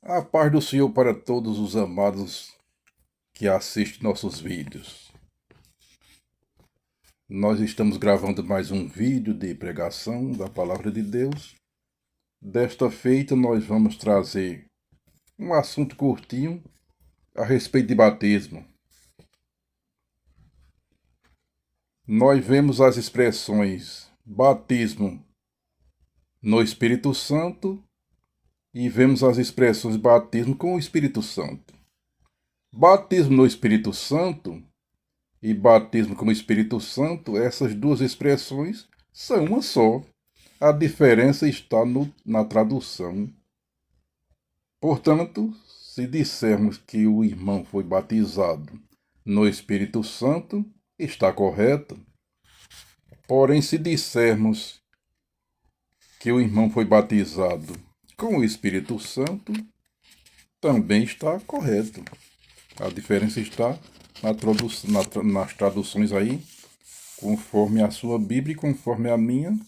A paz do Senhor para todos os amados que assistem nossos vídeos. Nós estamos gravando mais um vídeo de pregação da Palavra de Deus. Desta feita, nós vamos trazer um assunto curtinho a respeito de batismo. Nós vemos as expressões batismo no Espírito Santo e vemos as expressões batismo com o Espírito Santo. Batismo no Espírito Santo e batismo com o Espírito Santo, essas duas expressões são uma só. A diferença está na tradução. Portanto, se dissermos que o irmão foi batizado no Espírito Santo, está correto. Porém, se dissermos que o irmão foi batizado com o Espírito Santo, também está correto. A diferença está nas traduções aí, conforme a sua Bíblia e conforme a minha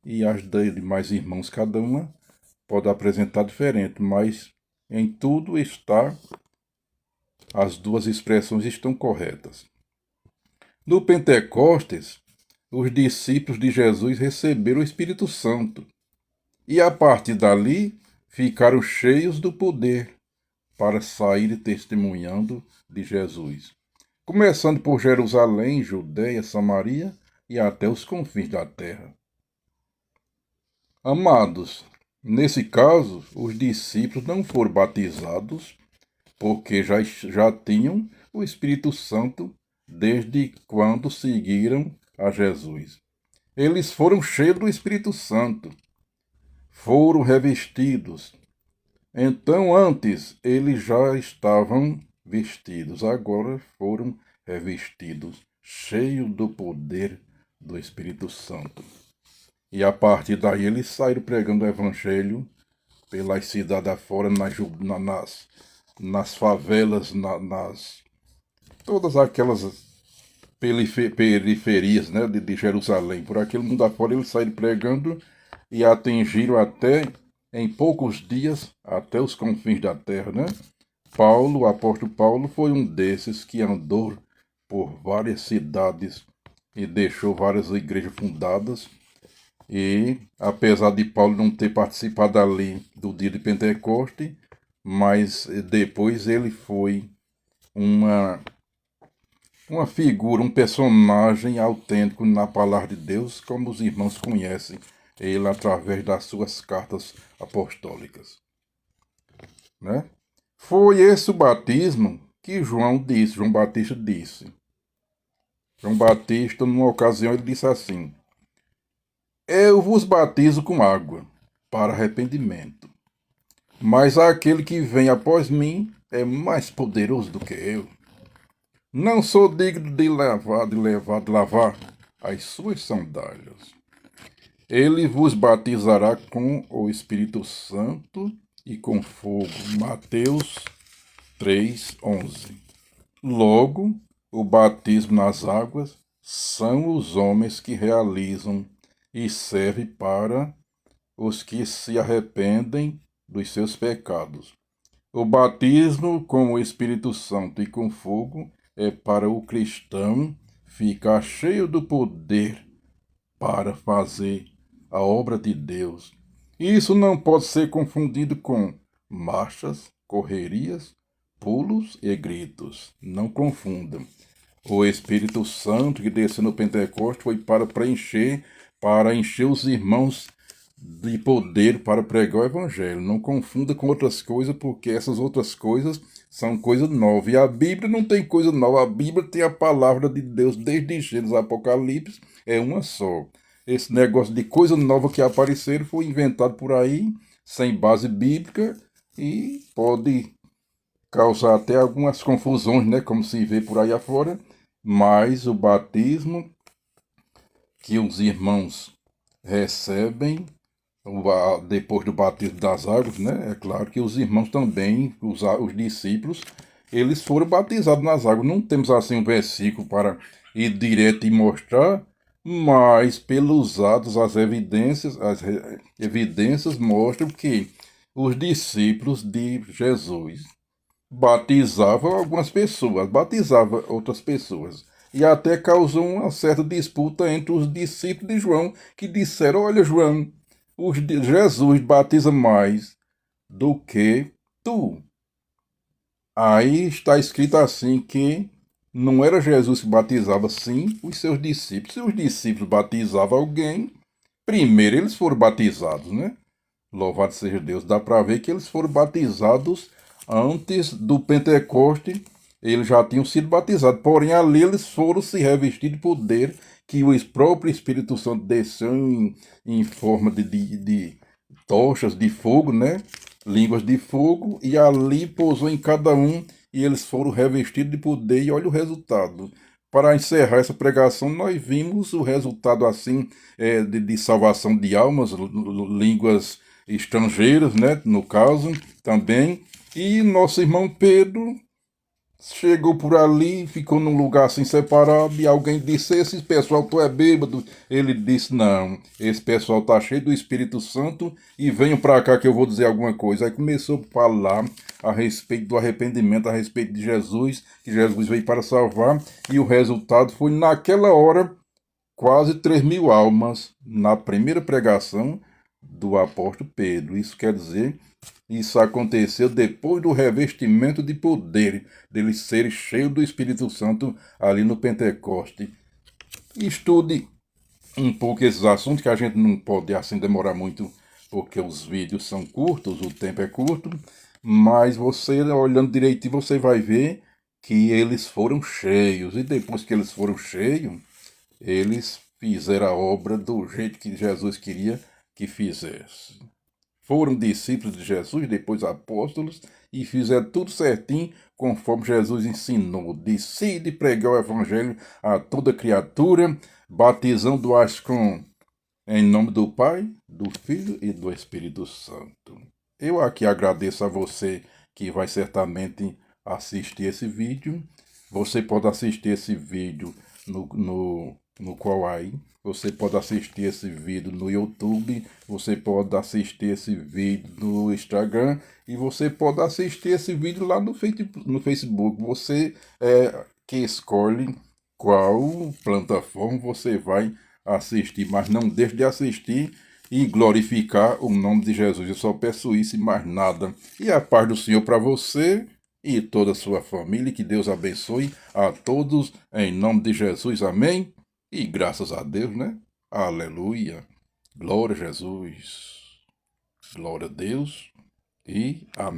e as de demais irmãos, cada uma pode apresentar diferente, mas em tudo as duas expressões estão corretas. No Pentecostes, os discípulos de Jesus receberam o Espírito Santo e a partir dali ficaram cheios do poder para sair testemunhando de Jesus, começando por Jerusalém, Judéia, Samaria e até os confins da terra. Amados, nesse caso, os discípulos não foram batizados porque já tinham o Espírito Santo desde quando seguiram a Jesus. Eles foram cheios do Espírito Santo, foram revestidos. Então, antes, eles já estavam vestidos, agora foram revestidos, cheios do poder do Espírito Santo. E a partir daí eles saíram pregando o Evangelho pelas cidades afora, nas favelas, todas aquelas periferias, né, de Jerusalém. Por aquele mundo afora eles saíram pregando e atingiram até, em poucos dias, até os confins da terra, né? Paulo, o apóstolo Paulo, foi um desses que andou por várias cidades e deixou várias igrejas fundadas. E, apesar de Paulo não ter participado ali do dia de Pentecoste, mas depois ele foi uma figura, um personagem autêntico na palavra de Deus, como os irmãos conhecem ele através das suas cartas apostólicas, né? Foi esse o batismo que João Batista disse. João Batista, numa ocasião, ele disse assim: eu vos batizo com água para arrependimento, mas aquele que vem após mim é mais poderoso do que eu. Não sou digno de lavar as suas sandálias. Ele vos batizará com o Espírito Santo e com fogo. Mateus 3:11. Logo, o batismo nas águas são os homens que realizam e serve para os que se arrependem dos seus pecados. O batismo com o Espírito Santo e com fogo é para o cristão ficar cheio do poder para fazer a obra de Deus. Isso não pode ser confundido com marchas, correrias, pulos e gritos. Não confundam. O Espírito Santo que desceu no Pentecostes foi para encher os irmãos de poder para pregar o Evangelho. Não confunda com outras coisas, porque essas outras coisas são coisas novas. E a Bíblia não tem coisa nova. A Bíblia tem a palavra de Deus desde Gênesis a Apocalipse, é uma só. Esse negócio de coisa nova que apareceram foi inventado por aí, sem base bíblica, e pode causar até algumas confusões, né, como se vê por aí afora. Mas o batismo que os irmãos recebem depois do batismo das águas, né? É claro que os irmãos também, os discípulos, eles foram batizados nas águas. Não temos assim um versículo para ir direto e mostrar, mas pelos atos, as evidências mostram que os discípulos de Jesus batizavam algumas pessoas, batizavam outras pessoas. E até causou uma certa disputa entre os discípulos de João, que disseram: Olha, João, Jesus batiza mais do que tu. Aí está escrito assim que não era Jesus que batizava, sim os seus discípulos. Se os discípulos batizavam alguém, primeiro eles foram batizados, né? Louvado seja Deus. Dá para ver que eles foram batizados antes do Pentecoste. Eles já tinham sido batizados. Porém, ali eles foram se revestir de poder que o próprio Espírito Santo desceu em forma de tochas de fogo, né? Línguas de fogo. E ali pousou em cada um. E eles foram revestidos de poder. E olha o resultado. Para encerrar essa pregação, nós vimos o resultado assim de salvação de almas, línguas estrangeiras, né? No caso, também. E nosso irmão Pedro chegou por ali, ficou num lugar assim separado, e alguém disse: Esse pessoal, tu é bêbado? Ele disse: Não, esse pessoal tá cheio do Espírito Santo e venham para cá que eu vou dizer alguma coisa. Aí começou a falar a respeito do arrependimento, a respeito de Jesus, que Jesus veio para salvar, e o resultado foi naquela hora quase 3.000 almas na primeira pregação do apóstolo Pedro. Isso quer dizer, isso aconteceu depois do revestimento de poder, deles serem cheios do Espírito Santo ali no Pentecoste. Estude um pouco esses assuntos, que a gente não pode assim demorar muito, porque os vídeos são curtos, o tempo é curto, mas você olhando direitinho, você vai ver que eles foram cheios, e depois que eles foram cheios, eles fizeram a obra do jeito que Jesus queria que fizesse. Foram discípulos de Jesus, depois apóstolos, e fizeram tudo certinho conforme Jesus ensinou. Decide pregar o evangelho a toda criatura, batizando-as em nome do Pai, do Filho e do Espírito Santo. Eu aqui agradeço a você que vai certamente assistir esse vídeo. Você pode assistir esse vídeo no Kawaii. Você pode assistir esse vídeo no YouTube. Você pode assistir esse vídeo no Instagram. E você pode assistir esse vídeo lá no Facebook. Você que escolhe qual plataforma você vai assistir, mas não deixe de assistir e glorificar o nome de Jesus. Eu só peço isso e mais nada. E a paz do Senhor para você e toda a sua família. Que Deus abençoe a todos em nome de Jesus. Amém. E graças a Deus, né? Aleluia. Glória a Jesus. Glória a Deus. E amém.